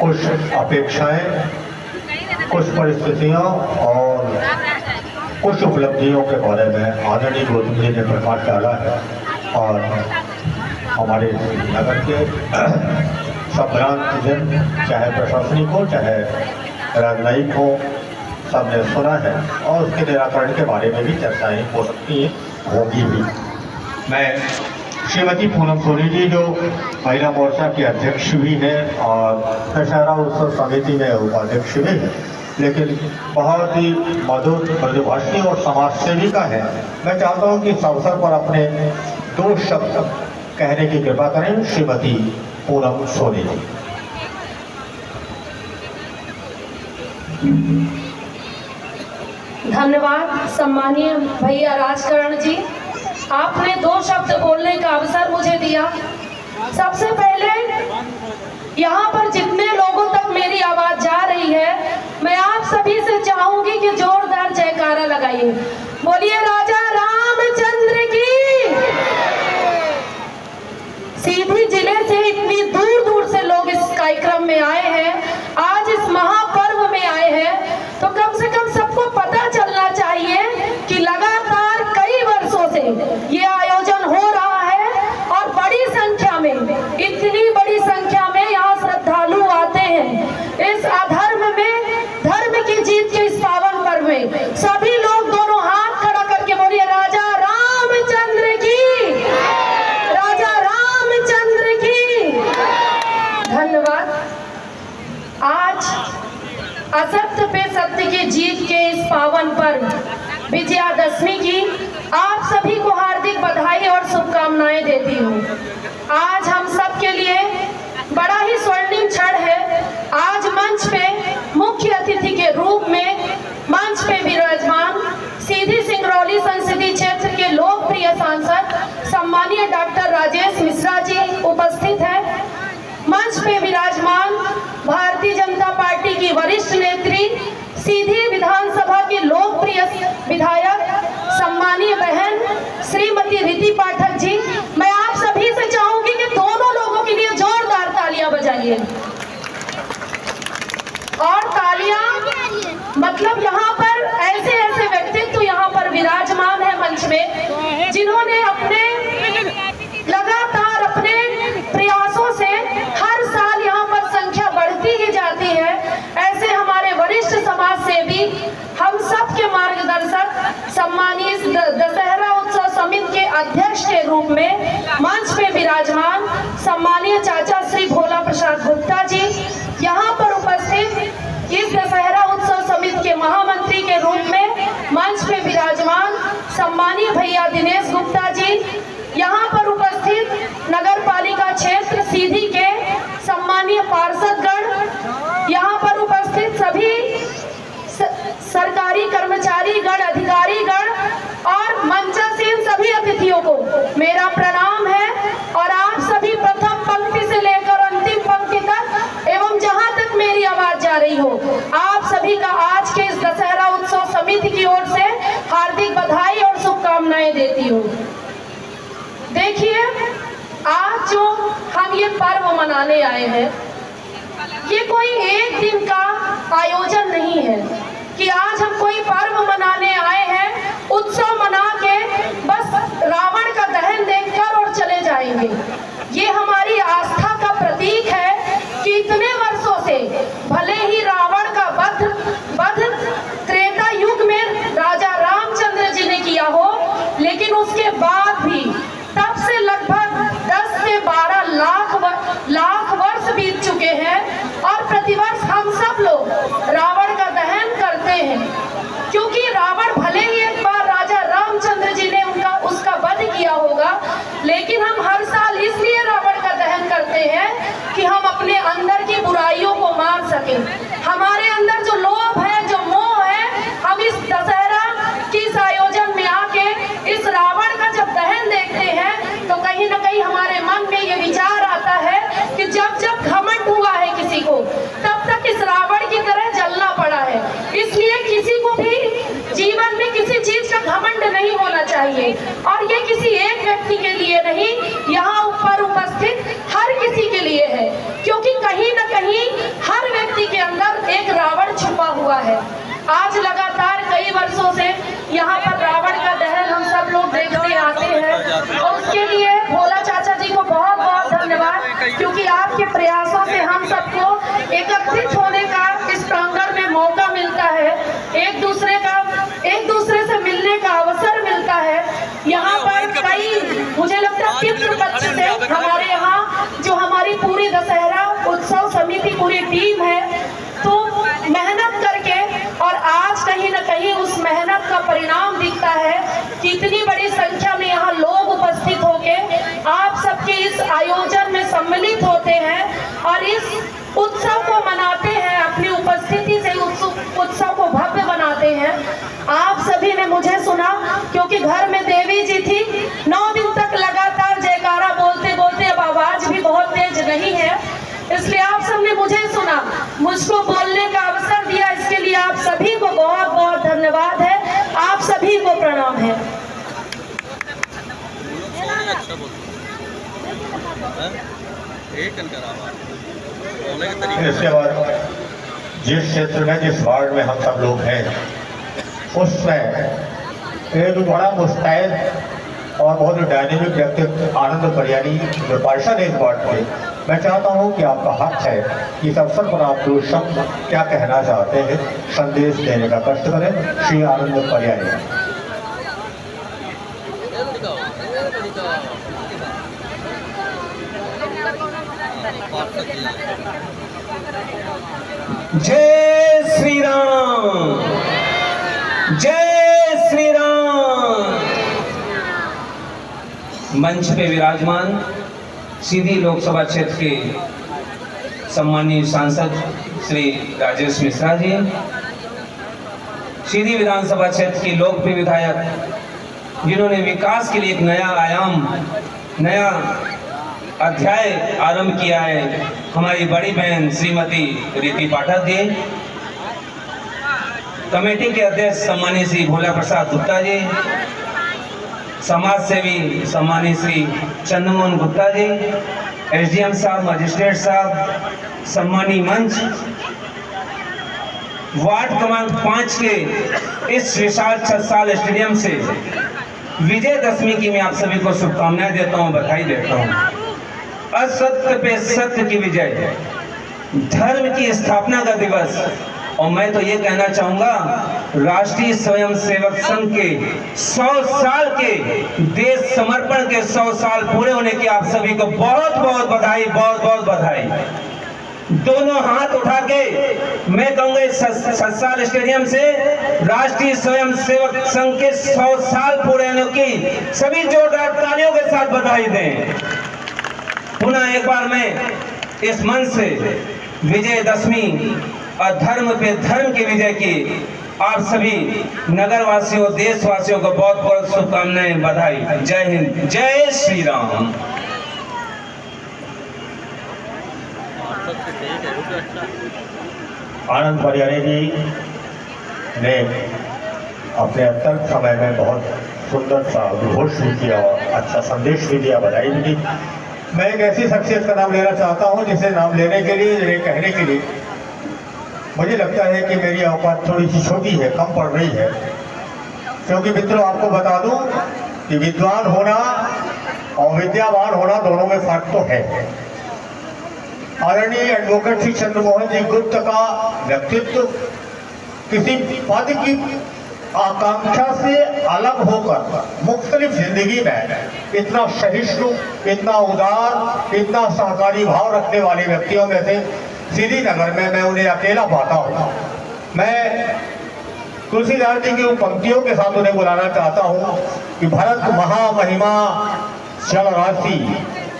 कुछ अपेक्षाएं, कुछ परिस्थितियों और कुछ उपलब्धियों के बारे में आदरणीय गौतम जी ने प्रकाश डाला है और हमारे नगर के संभ्रांत जन, चाहे प्रशासनिक हो चाहे राजनयिक हो, सबने सुना है और उसके निराकरण के बारे में भी चर्चाएं हो सकती होगी भी। मैं श्रीमती पूनम सोनी जी जो महिला मोर्चा की अध्यक्ष भी हैं और दशहरा उत्सव समिति में उपाध्यक्ष भी हैं, लेकिन बहुत ही मधुर मृदुभाषी और समाज सेविका है। मैं चाहता हूं कि इस अवसर पर अपने 2 शब्द कहने की कृपा करें श्रीमती पूनम सोनी जी। धन्यवाद सम्मानीय भैया राजकरण जी, आपने 2 शब्द बोलने का अवसर मुझे दिया। सबसे पहले यहाँ पर जितने लोगों तक मेरी आवाज जा रही है, मैं आप सभी से चाहूंगी कि जोरदार जयकारा लगाइए। बोलिए राजा रामचंद्र की। सीधी जिले से इतनी दूर दूर से लोग इस कार्यक्रम में आए हैं, आज इस महापर्व में आए हैं, तो कम से कम सबको पता चलना चाहिए कि लगातार कई वर्षों से ये आयोजन हो रहा है और बड़ी संख्या में, इतनी बड़ी संख्या में यहाँ श्रद्धालु आते हैं। इस अधर्म में धर्म की जीत के इस पावन पर्व में सभी लोग दोनों हाथ खड़ा करके बोलिए राजा रामचंद्र की, राजा रामचंद्र की। धन्यवाद। आज असत्य पे सत्य की जीत के इस पावन पर्व विजयादशमी की आप सभी को हार्दिक बधाई और शुभकामनाएं देती हूँ। आज हम सब के लिए बड़ा ही स्वर्णिम क्षण है। आज मंच पे मुख्य अतिथि के रूप में मंच पे विराजमान सीधी सिंगरौली संसदीय क्षेत्र के लोकप्रिय सांसद सम्मानीय डॉक्टर राजेश मिश्रा जी उपस्थित है। मंच पे विराजमान भारतीय जनता पार्टी की वरिष्ठ नेत्री, सीधी विधानसभा की लोकप्रिय विधायक सम्मानीय बहन श्रीमती रीति पाठक जी, मैं आप सभी से चाहूंगी कि दोनों लोगों के लिए जोरदार तालियां बजाइए। और तालियां मतलब यहाँ पर ऐसे ऐसे व्यक्तित्व यहाँ पर विराजमान है मंच में, जिन्होंने अपने लगातार अपने प्रयासों से हर साल यहाँ पर संख्या बढ़ती ही जाती है। ऐसे हमारे वरिष्ठ समाज सेवी, हम सब के मार्गदर्शक, सम्मानीय दशहरा उत्सव समिति के अध्यक्ष के रूप में मंच पे विराजमान सम्मानीय चाचा श्री भोला प्रसाद गुप्ता जी, यहाँ पर उपस्थित इस दशहरा उत्सव समिति के महामंत्री के रूप में मंच पे विराजमान सम्मानीय भैया दिनेश गुप्ता जी, यहाँ पर उपस्थित नगर पालिका क्षेत्र सीधी के सम्मानीय पार्षदगण, यहाँ पर उपस्थित सभी सरकारी कर्मचारी गण, अधिकारी गण और मंचासीन सभी अतिथियों को मेरा प्रणाम है। और आप सभी प्रथम पंक्ति से लेकर अंतिम पंक्ति तक एवं जहां तक मेरी आवाज जा रही हो, आप सभी का आज के इस दशहरा उत्सव समिति की ओर से हार्दिक बधाई और शुभकामनाएं देती हूँ। देखिए, आज जो हम ये पर्व मनाने आए हैं, ये कोई एक दिन का आयोजन नहीं है कि आज हम कोई पर्व मनाने आए हैं, उत्सव मना के बस रावण का दहन देखकर और चले जाएंगे। ये हमारी आस्था का प्रतीक है कि इतने वर्षों से भले ही रावण का वध त्रेता युग में राजा रामचंद्र जी ने किया हो, लेकिन उसके बाद भी तब से लगभग 10 से 12 लाख वर्ष बीत चुके हैं और प्रतिवर्ष हम सब लोग रावण का दहन करते हैं। क्योंकि रावण भले ही एक बार राजा रामचंद्र जी ने उसका वध किया होगा, लेकिन हम हर साल इसलिए रावण का दहन करते हैं कि हम अपने अंदर की बुराइयों को मार सकें। हमारे अंदर जो लोभ है, जो मोह है, हम इस दशहरा की इस आयोजन में आके इस रावण का जब दहन देखते हैं तो कहीं ना कहीं हमारे मन में ये विचार आता है कि जब जब घमंड हुआ है किसी को, तब तक इस रावण की तरह जलना पड़ा है। इसलिए किसी को भी जीवन में किसी चीज का घमंड नहीं होना चाहिए, और ये किसी एक व्यक्ति के लिए नहीं, यहाँ ऊपर उपस्थित हर किसी के लिए है। क्योंकि कहीं ना कहीं हर परिणाम दिखता है कि इतनी बड़ी संख्या में यहाँ लोग उपस्थित होके आप सबके इस आयोजन में सम्मिलित होते हैं और इस उत्सव को मनाते हैं, अपनी उपस्थिति से उत्सव को भव्य बनाते हैं। आप सभी ने मुझे सुना, क्योंकि घर में देवी जी थी, 9 दिन तक लगातार जयकारा बोलते बोलते अब आवाज भी बहुत तेज नहीं है, इसलिए आप सबने मुझे सुना, मुझको बोलने का अवसर दिया, इसके लिए आप सभी को बहुत बहुत धन्यवाद है। आप सभी को प्रणाम है। इसके बाद जिस क्षेत्र में, जिस वार्ड में हम सब लोग हैं, उसमें एक बड़ा मुस्तैद और बहुत डायनेमिक व्यक्तित्व आनंद परियारी जो पार्षद है इस वार्ड के, मैं चाहता हूं कि आपका हक है कि इस अवसर पर आप दो शब्द क्या कहना चाहते हैं, संदेश देने का कष्ट करें। श्री आनंद परियारी। जय श्री राम, जय श्री राम। मंच पे विराजमान सीधी लोकसभा क्षेत्र के सम्मानीय सांसद श्री राजेश मिश्रा जी, सीधी विधानसभा क्षेत्र के लोकप्रिय विधायक जिन्होंने विकास के लिए एक नया आयाम, नया अध्याय आरंभ किया है, हमारी बड़ी बहन श्रीमती रीति पाठक जी, कमेटी के अध्यक्ष सम्मानीय श्री भोला प्रसाद गुप्ता जी, समाज सेवी सम्मानीय श्री चंद्रमोहन गुप्ता जी, एसडीएम साहब, मजिस्ट्रेट साहब, सम्मानीय मंच, वार्ड क्रमांक 5 के इस विशाल 6 साल स्टेडियम से विजयदशमी की मैं आप सभी को शुभकामनाएं देता हूं, बधाई देता हूं। असत्य पे सत्य की विजय, धर्म की स्थापना का दिवस, और मैं तो ये कहना चाहूंगा राष्ट्रीय स्वयंसेवक संघ के 100 साल के देश समर्पण के 100 साल पूरे होने की आप सभी को बहुत बहुत बधाई, बहुत बहुत बधाई। दोनों हाथ उठा के मैं कहूंगा इस 7 साल स्टेडियम से राष्ट्रीय स्वयंसेवक संघ के 100 साल पूरे होने की सभी जोरदार तालियों के साथ बधाई दें। पुनः एक बार मैं इस मंच से विजयदशमी और धर्म पे धर्म की विजय की आप सभी नगरवासियों, देशवासियों को बहुत बहुत शुभकामनाएं, बधाई। जय हिंद, जय श्री राम। आनंद परियारी जी ने अपने अत्यंत समय में बहुत सुंदर सा उद्घोष भी किया और अच्छा संदेश भी दिया, बधाई भी दी। मैं एक ऐसी शख्सियत का नाम लेना चाहता हूं जिसे नाम लेने के लिए, ये कहने के लिए मुझे लगता है कि मेरी औकात थोड़ी सी छोटी है, कम पड़ रही है, क्योंकि मित्रों आपको बता दूं कि विद्वान होना और विद्यावान होना दोनों में फर्क तो है। आदरणीय एडवोकेट श्री चंद्रमोहन जी गुप्त का व्यक्तित्व किसी पद की आकांक्षा से अलग होकर मुख्तलिफ जिंदगी में इतना सहिष्णु, इतना उदार, इतना सहकारी भाव रखने वाले व्यक्तियों में से सीधी नगर में मैं उन्हें अकेला पाता हूँ। मैं तुलसीदास जी की उन पंक्तियों के साथ उन्हें बुलाना चाहता हूँ कि भरत महामहिमा चल राशि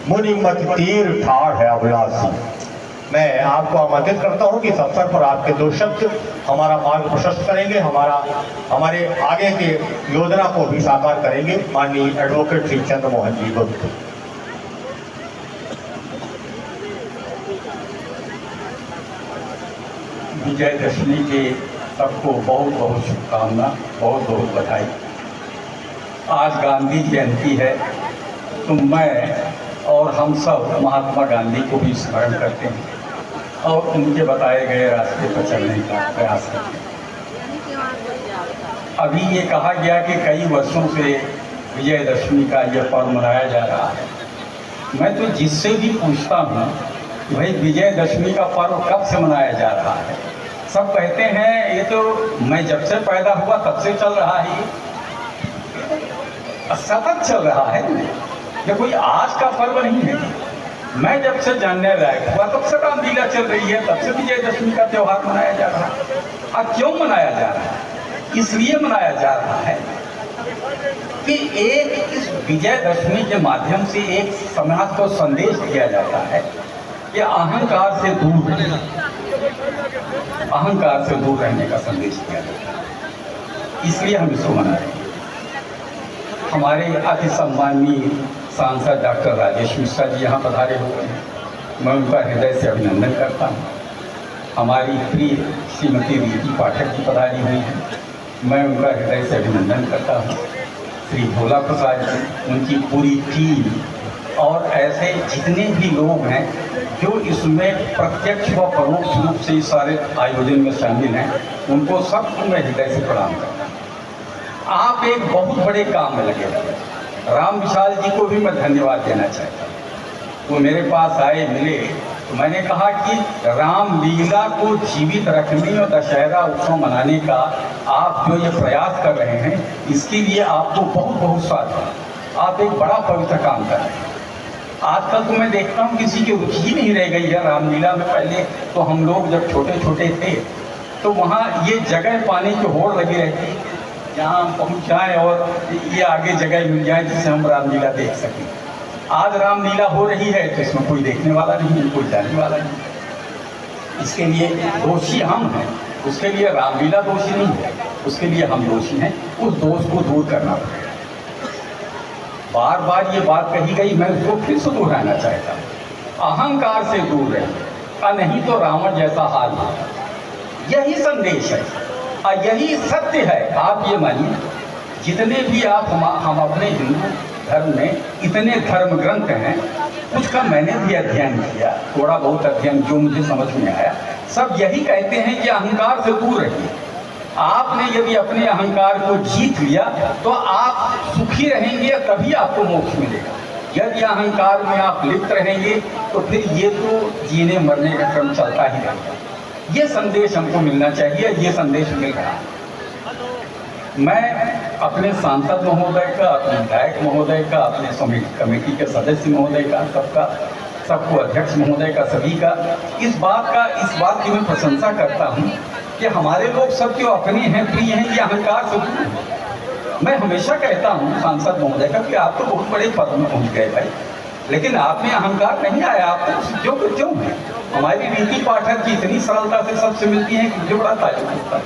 मुनि मत तीर ठाड़ है अभिलाषी। मैं आपको आमंत्रित करता हूं कि इस अवसर पर आपके दो शब्द हमारा मार्ग प्रशस्त करेंगे, हमारे आगे के योजना को भी साकार करेंगे। माननीय एडवोकेट श्री चंद्रमोहन जी गुप्त। विजयदशमी के सबको बहुत बहुत शुभकामना, बहुत बहुत बधाई। आज गांधी जयंती है, तो मैं और हम सब महात्मा गांधी को भी स्मरण करते हैं और उनके बताए गए रास्ते पर चलने का प्रयास करते हैं। अभी ये कहा गया कि कई वर्षों से विजयदशमी का यह पर्व मनाया जा रहा है। मैं तो जिससे भी पूछता हूँ कि भाई विजयदशमी का पर्व कब से मनाया जा रहा है, सब कहते हैं ये तो मैं जब से पैदा हुआ तब से चल रहा है, सतत चल रहा है, ये कोई आज का पर्व नहीं है। मैं जब से जानने लायक हुआ तब से रामलीला चल रही है, तब से विजयदशमी का त्यौहार मनाया जा रहा है। अब क्यों मनाया जा रहा है? इसलिए मनाया जा रहा है कि एक इस विजयदशमी के माध्यम से एक समाज को संदेश दिया जाता है कि अहंकार से दूर रहने का संदेश दिया जाता है। इसलिए हम इसको मना रहे हैं। हमारे अति सम्माननीय सांसद डॉक्टर राजेश मिश्रा जी यहाँ पधारे हुए हैं, मैं उनका हृदय से अभिनंदन करता हूँ। हमारी प्रिय श्रीमती रीति पाठक जी पधारी हुई हैं, मैं उनका हृदय से अभिनंदन करता हूँ। श्री भोला प्रसाद जी, उनकी पूरी टीम और ऐसे जितने भी लोग हैं जो इसमें प्रत्यक्ष व परोक्ष रूप से इस सारे आयोजन में शामिल हैं, उनको सबको मैं हृदय से प्रणाम करता हूँ। आप एक बहुत बड़े काम में लगे हैं। राम विशाल जी को भी मैं धन्यवाद देना चाहता हूँ। वो मेरे पास आए, मिले, तो मैंने कहा कि रामलीला को जीवित रखने और दशहरा उत्सव मनाने का आप जो ये प्रयास कर रहे हैं, इसके लिए आपको बहुत बहुत साधुवाद। आप एक बड़ा पवित्र काम कर रहे हैं। आजकल तो मैं देखता हूँ किसी की रुचि ही नहीं रह गई है रामलीला में। पहले तो हम लोग जब छोटे छोटे थे तो वहाँ ये जगह पाने की होड़ लगी रहती, जहाँ हम पहुँच जाएँ और ये आगे जगह मिल जाए जिससे हम रामलीला देख सकें। आज रामलीला हो रही है तो इसमें कोई देखने वाला नहीं है, कोई जाने वाला नहीं। इसके लिए दोषी हम हैं, उसके लिए रामलीला दोषी नहीं है, उसके लिए हम दोषी हैं। उस दोष को दूर करना पड़ेगा। बार बार ये बात कही गई, मैं उसको फिर से दोहराना चाहता हूँ। अहंकार से दूर रहे, नहीं तो रावण जैसा हाल हो। यही संदेश है और यही सत्य है। आप ये मानिए, जितने भी हम अपने हिंदू धर्म में इतने धर्म ग्रंथ हैं, कुछ का मैंने भी अध्ययन किया, थोड़ा बहुत अध्ययन जो मुझे समझ में आया, सब यही कहते हैं कि अहंकार से दूर रहिए। आपने यदि अपने अहंकार को जीत लिया तो आप सुखी रहेंगे, तभी आपको मोक्ष मिलेगा। यदि अहंकार में आप लिप्त रहेंगे तो फिर ये तो जीने मरने का क्रम चलता ही रहेगा। ये संदेश हमको मिलना चाहिए, ये संदेश मिल रहा है। मैं अपने सांसद महोदय का, अपने विधायक महोदय का, अपने कमेटी के सदस्य महोदय का, सबको अध्यक्ष महोदय का, सभी का इस बात की मैं प्रशंसा करता हूँ कि हमारे लोग सब जो अपने हैं, प्रिय हैं, ये अहंकार से दूर हैं। मैं हमेशा कहता हूँ सांसद महोदय का कि आप तो बहुत बड़े पद में पहुँच गए भाई, लेकिन आप में अहंकार नहीं आया। आप तो जो है। हमारी रीति पाठक जी इतनी सरलता से सबसे मिलती हैं कि मुझे बड़ा ताज्जुब होता है।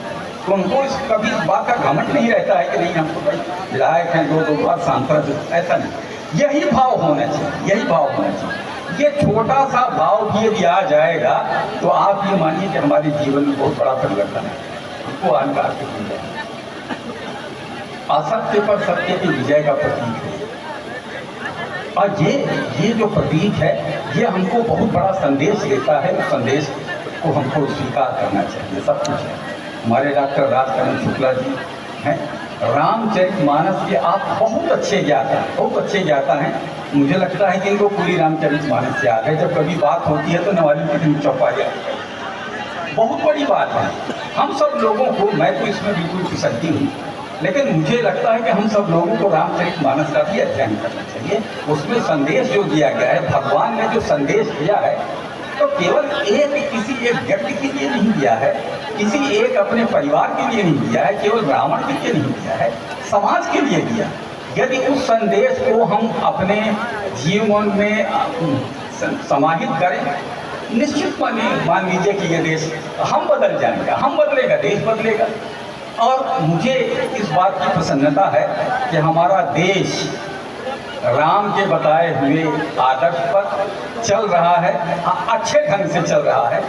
तो उनको कभी इस बात का घमंड नहीं रहता है कि नहीं हमको भाई विधायक हैं, दो बार सांसद, ऐसा नहीं। यही भाव होना चाहिए, यही भाव होना चाहिए। ये छोटा सा भाव भी यदि आ जाएगा तो आप ये मानिए कि हमारे जीवन में बहुत बड़ा परिवर्तन है। उसको अहंकार से दूर है। असत्य पर सत्य की विजय का प्रतीक है। और ये जो प्रतीक है, ये हमको बहुत बड़ा संदेश देता है। उस संदेश को हमको स्वीकार करना चाहिए। सब कुछ है। हमारे डॉक्टर राजकरण शुक्ला जी हैं, रामचरितमानस के आप बहुत अच्छे ज्ञाता हैं। मुझे लगता है कि इनको पूरी रामचरितमानस से याद है। जब कभी बात होती है तो नवाली कितनी चौपा जाती है। बहुत बड़ी बात है। हम सब लोगों को, मैं तो इसमें बिल्कुल फिसलती हूँ, लेकिन मुझे लगता है कि हम सब लोगों को रामचरितमानस का भी अध्ययन करना चाहिए। उसमें संदेश जो दिया गया है, भगवान ने जो संदेश दिया है, तो केवल किसी एक व्यक्ति के लिए नहीं दिया है, किसी एक अपने परिवार के लिए नहीं दिया है, केवल रावण के लिए नहीं दिया है, समाज के लिए दिया। यदि उस संदेश को हम अपने जीवन में समाहित करें, निश्चित मान लीजिए कि ये देश हम बदल जाएंगे, हम बदलेगा, देश बदलेगा। और मुझे इस बात की प्रसन्नता है कि हमारा देश राम के बताए हुए आदर्श पर चल रहा है, अच्छे ढंग से चल रहा है,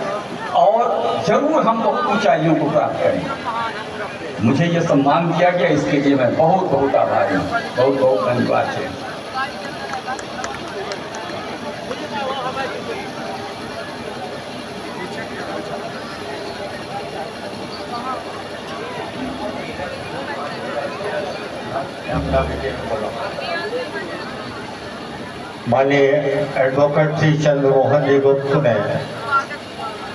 और जरूर हम बहुत ऊंचाइयों को प्राप्त करेंगे। मुझे ये सम्मान दिया गया, इसके लिए मैं बहुत बहुत आभारी हूँ। बहुत बहुत धन्यवाद है। माननीय एडवोकेट श्री चंद्रमोहन जी गुप्त ने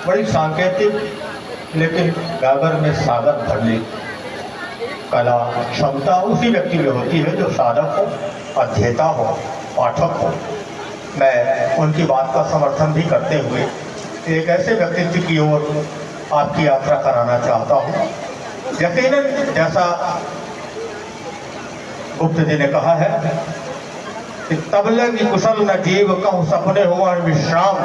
बड़ी सांकेतिक लेकिन गागर में साधक भरने कला क्षमता उसी व्यक्ति में होती है जो साधक हो, अध्येता हो, पाठक हो। मैं उनकी बात का समर्थन भी करते हुए एक ऐसे व्यक्तित्व की ओर आपकी यात्रा कराना चाहता हूँ यकीनन जैसा गुप्त जी ने कहा है कि तब लगी कुशल न जीव कहूँ सपने हुआ विश्राम,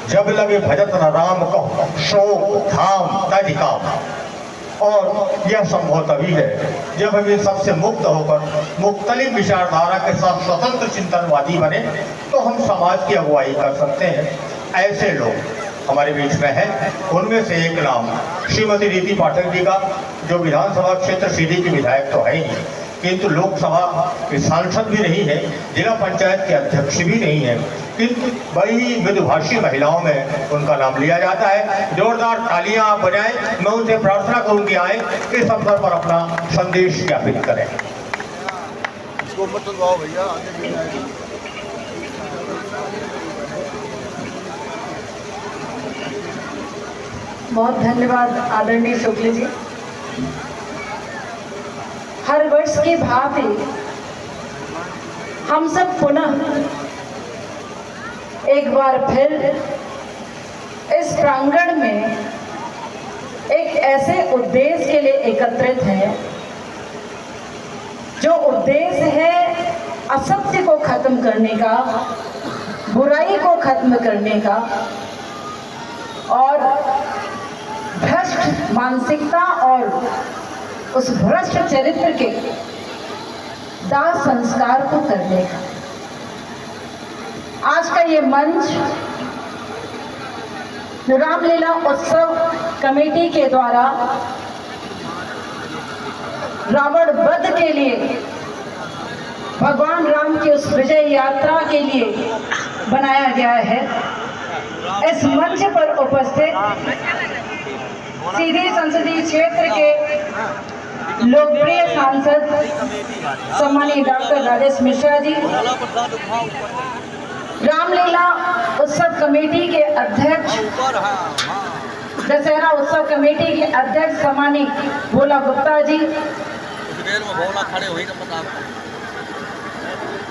जब लगे भजत न राम कहूँ शोक धाम तज काम। और यह संभव तभी है जब हम इन सबसे मुक्त होकर मुख्तलिफ विचारधारा के साथ स्वतंत्र चिंतनवादी बने, तो हम समाज की अगुवाई कर सकते हैं। ऐसे लोग हमारे बीच में हैं। उनमें से एक नाम श्रीमती रीति पाठक जी का, जो विधानसभा क्षेत्र सीधी की विधायक तो है ही, किंतु लोकसभा की सांसद भी नहीं है, जिला पंचायत के अध्यक्ष भी नहीं है, किंतु बड़ी मृदुभाषी महिलाओं में उनका नाम लिया जाता है। जोरदार तालियां आप बजाएं। मैं उनसे प्रार्थना करूंगी आए इस अवसर पर अपना संदेश ज्ञापित करें। बहुत धन्यवाद आदरणीय शुक्ल जी। हर वर्ष की भांति हम सब पुनः एक बार फिर इस प्रांगण में एक ऐसे उद्देश्य के लिए एकत्रित हैं, जो उद्देश्य है असत्य को खत्म करने का, बुराई को खत्म करने का और भ्रष्ट मानसिकता और उस भ्रष्ट चरित्र के दाह संस्कार को करने का। आज का ये मंच रामलीला उत्सव कमेटी के द्वारा रावण वध के लिए, भगवान राम की उस विजय यात्रा के लिए बनाया गया है। इस मंच पर उपस्थित सीधी संसदीय क्षेत्र के लोकप्रिय सांसद सम्मानीय डॉक्टर राजेश मिश्रा जी, रामलीला उत्सव कमेटी के अध्यक्ष, दशहरा उत्सव कमेटी के अध्यक्ष सम्मानीय भोला गुप्ता जी,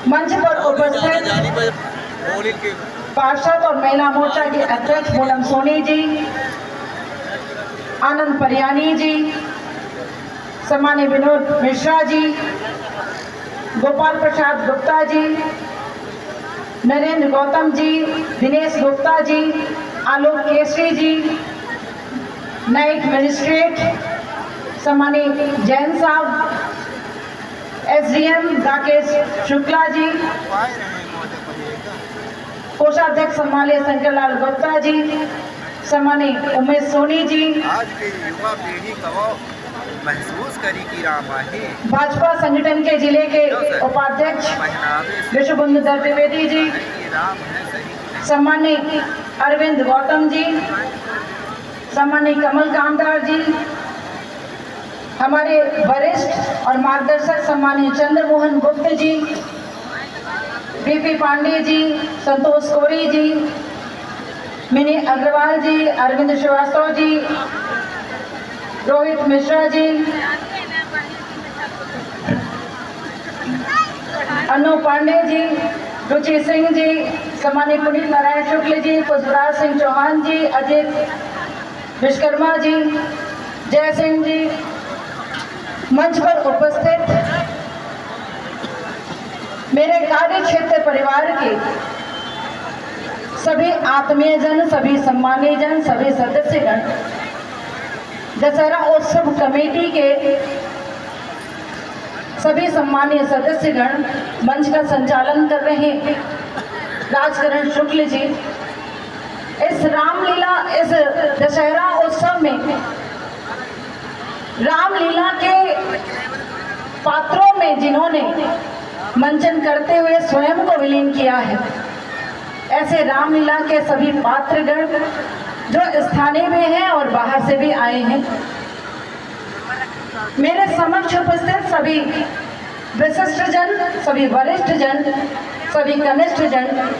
मंच पर उपस्थित पार्षद और महिला मोर्चा के अध्यक्ष पूनम सोनी जी, आनंद परियानी जी, सम्मानीय विनोद मिश्रा जी, गोपाल प्रसाद गुप्ता जी, नरेंद्र गौतम जी, दिनेश गुप्ता जी, आलोक केसरी जी, नाइक मजिस्ट्रेट सम्मानीय जैन साहब, एसडीएम राकेश शुक्ला जी, कोषाध्यक्ष सम्मानीय शंकरलाल गुप्ता जी, सम्मानीय उमेश सोनी जी, आज के युवा पीढ़ी कब महसूस करी कि राम आहे। भाजपा संगठन के जिले के उपाध्यक्ष विश्वबंधु दत्त द्विवेदी जी, सम्मानीय अरविंद गौतम जी, सम्मानीय कमल कामदार जी, हमारे वरिष्ठ और मार्गदर्शक सम्मानीय चंद्रमोहन गुप्त जी, बीपी पांडे जी, संतोष कोरी जी, मिनी अग्रवाल जी, अरविंद श्रीवास्तव जी, रोहित मिश्रा जी, अनु पांडे जी, रुचि सिंह जी, सम्मानीय पुनीत नारायण शुक्ल जी, पुष्पराज सिंह चौहान जी, अजित विश्वकर्मा जी, जय सिंह जी, मंच पर उपस्थित मेरे कार्य क्षेत्र परिवार के सभी आत्मीय जन, सभी सम्मानीय जन, सभी सदस्यगण, दशहरा उत्सव कमेटी के सभी सम्मानीय सदस्यगण, मंच का संचालन कर रहे राजकरण शुक्ल जी, इस रामलीला, इस दशहरा उत्सव में रामलीला के पात्रों में जिन्होंने मंचन करते हुए स्वयं को विलीन किया है, ऐसे रामलीला के सभी पात्रगण जो स्थानीय भी हैं और बाहर से भी आए हैं, मेरे समक्ष उपस्थित सभी विशिष्ट जन, सभी वरिष्ठ जन, सभी कनिष्ठ जन,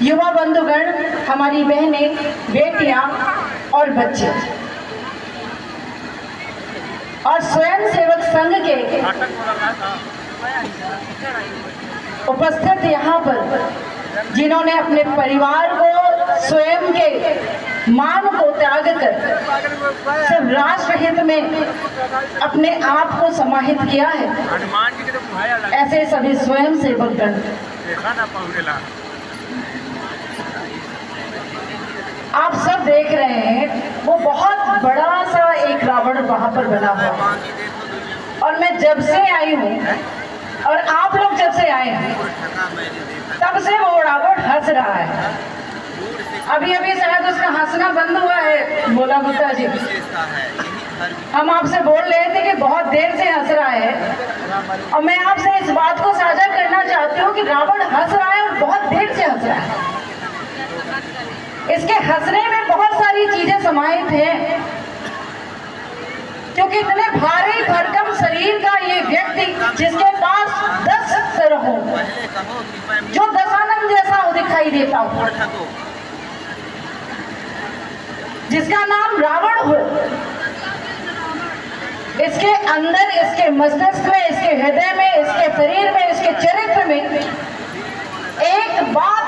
युवा बंधुगण, हमारी बहनें, बेटियां और बच्चे और स्वयं सेवक संघ के उपस्थित यहाँ पर जिन्होंने अपने परिवार को स्वयं के मान को त्याग कर सिर्फ राष्ट्र हित में अपने आप को समाहित किया है। ऐसे सभी स्वयं सेवकगण आप सब देख रहे हैं, वो बहुत बड़ा सा एक रावण वहां पर बना हुआ है। और मैं जब से आई हूँ और आप लोग जब से आए हैं तब से वो रावण हंस रहा है। अभी अभी शायद उसका हंसना बंद हुआ है। बोला गुप्ता जी, हम आपसे बोल रहे थे कि बहुत देर से हंस रहा है, और मैं आपसे इस बात को साझा करना चाहती हूँ कि रावण हंस रहा है और बहुत देर से हंस रहा है। इसके हंसने में बहुत सारी चीजें समाहित हैं, क्योंकि इतने भारी भरकम शरीर का ये व्यक्ति जिसके पास 10 सिर हो, जो दशानन जैसा हो दिखाई देता हो, जिसका नाम रावण हो, इसके अंदर, इसके मस्तिष्क में, इसके हृदय में, इसके शरीर में, इसके चरित्र में एक बात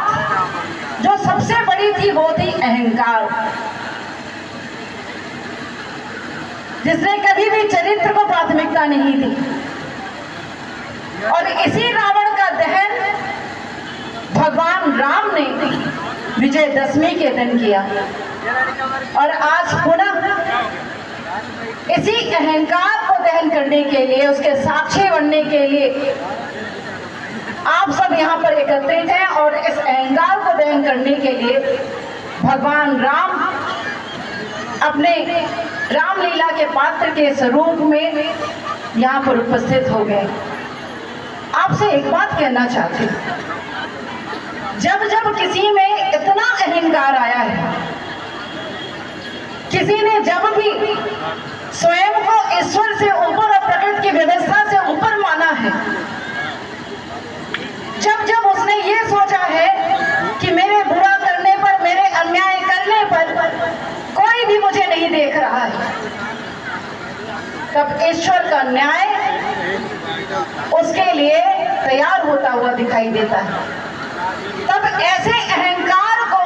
जो सबसे बड़ी थी वो थी अहंकार, जिसने कभी भी चरित्र को प्राथमिकता नहीं दी। और इसी रावण का दहन भगवान राम ने विजयदशमी के दिन किया, और आज पुनः इसी अहंकार को दहन करने के लिए, उसके साक्षी बनने के लिए आप सब यहाँ पर एकत्रित हैं। और इस अहंकार को दहन करने के लिए भगवान राम अपने रामलीला के पात्र के स्वरूप में यहाँ पर उपस्थित हो गए। आपसे एक बात कहना चाहती हूँ, जब जब किसी में इतना अहंकार आया है, किसी ने जब भी स्वयं को ईश्वर से ऊपर और प्रकृति की व्यवस्था से ऊपर माना है, जब जब उसने ये सोचा है कि मेरे बुरा करने पर, मेरे अन्याय करने पर कोई भी मुझे नहीं देख रहा है, तब ईश्वर का न्याय उसके लिए तैयार होता हुआ दिखाई देता है। तब ऐसे अहंकार को,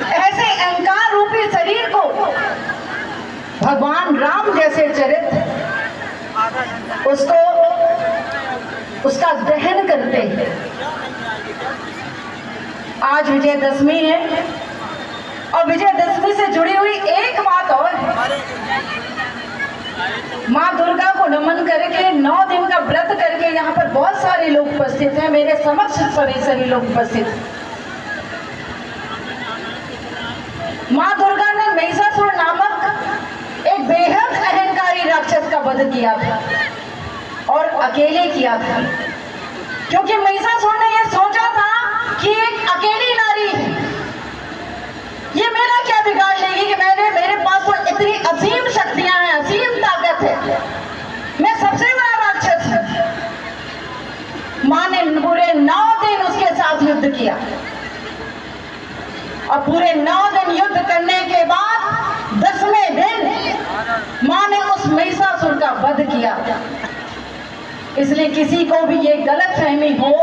ऐसे अहंकार रूपी शरीर को भगवान राम जैसे चरित्र उसको, उसका दहन करते हैं। आज विजयदशमी है, और विजयदशमी से जुड़ी हुई एक बात और है। माँ दुर्गा को नमन करके 9 दिन का व्रत करके यहाँ पर बहुत सारे लोग उपस्थित हैं, मेरे समक्ष सभी लोग उपस्थित हैं। माँ दुर्गा ने महिषासुर नामक एक बेहद अहंकारी राक्षस का वध किया था, और अकेले किया था, क्योंकि महिषासुर ने यह सोचा था कि एक अकेली नारी है, ये मेरा क्या बिगाड़ लेगी कि मेरे पास तो इतनी असीम शक्तियां हैं, असीम ताकत है, मैं सबसे बड़ा राक्षस हूं। मां ने पूरे 9 दिन उसके साथ युद्ध किया, और पूरे 9 दिन युद्ध करने के बाद 10वें दिन मां ने उस महिषासुर का वध किया। इसलिए किसी को भी ये गलतफहमी हो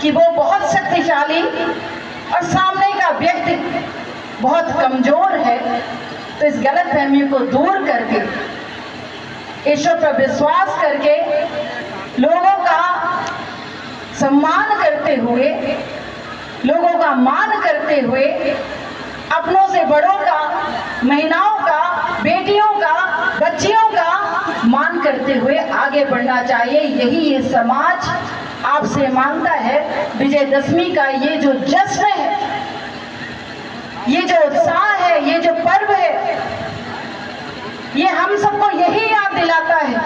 कि वो बहुत शक्तिशाली और सामने का व्यक्ति बहुत कमजोर है, तो इस गलतफहमी को दूर करके, ईश्वर पर विश्वास करके, लोगों का सम्मान करते हुए, लोगों का मान करते हुए, अपनों से बड़ों का, महिलाओं का, बेटियों का, बच्चियों का मान करते हुए आगे बढ़ना चाहिए। यही ये समाज आपसे मांगता है। विजयदशमी का ये जो जश्न है, ये जो उत्साह है, ये जो पर्व है, ये हम सबको यही याद दिलाता है